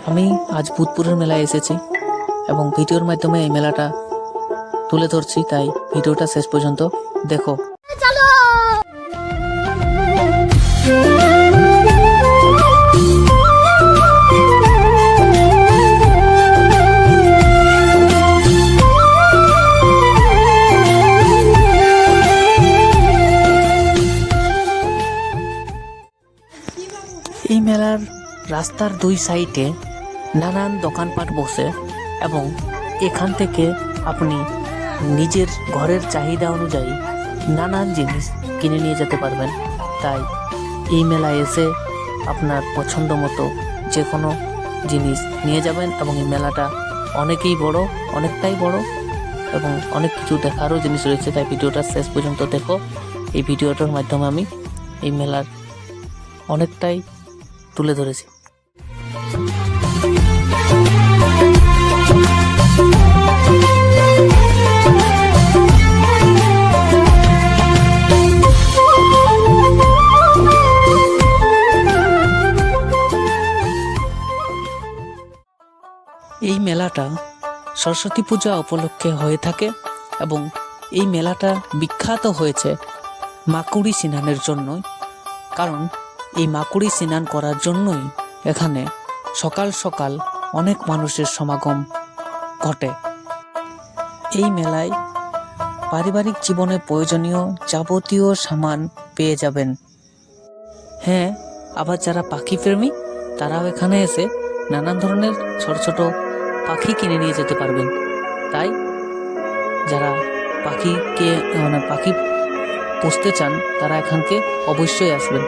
আমি আজ ভূতপুরের মেলায় এসেছি এবং ভিডিওর মাধ্যমে এই মেলাটা তুলে ধরছি, তাই ভিডিওটা শেষ পর্যন্ত দেখো। এই মেলার রাস্তার দুই সাইডে নানান দোকানপাট বসে এবং এখান থেকে আপনি নিজের ঘরের চাহিদা অনুযায়ী নানান জিনিস কিনে নিয়ে যেতে পারবেন। তাই এই মেলায় এসে আপনার পছন্দ মতো যে কোনো জিনিস নিয়ে যাবেন এবং এই মেলাটা অনেকটাই বড় এবং অনেক কিছু দেখারও জিনিস রয়েছে। তাই ভিডিওটা শেষ পর্যন্ত দেখো। এই ভিডিওটার মাধ্যমে আমি এই মেলার অনেকটাই তুলে ধরেছি। এই মেলাটা সরস্বতী পূজা উপলক্ষে হয়ে থাকে এবং এই মেলাটা বিখ্যাত হয়েছে মাকুড়ি স্নানের জন্যই। কারণ এই মাকুড়ি স্নান করার জন্যই এখানে সকাল সকাল অনেক মানুষের সমাগম ঘটে। এই মেলায় পারিবারিক জীবনে প্রয়োজনীয় যাবতীয় সামান পেয়ে যাবেন। হ্যাঁ, আবার যারা পাখি প্রেমী তারাও এখানে এসে নানান ধরনের ছোট ছোট পাখি কিনে নিয়ে যেতে পারবেন। তাই যারা পাখি পুষতে চান তারা এখানকে অবশ্যই আসবেন।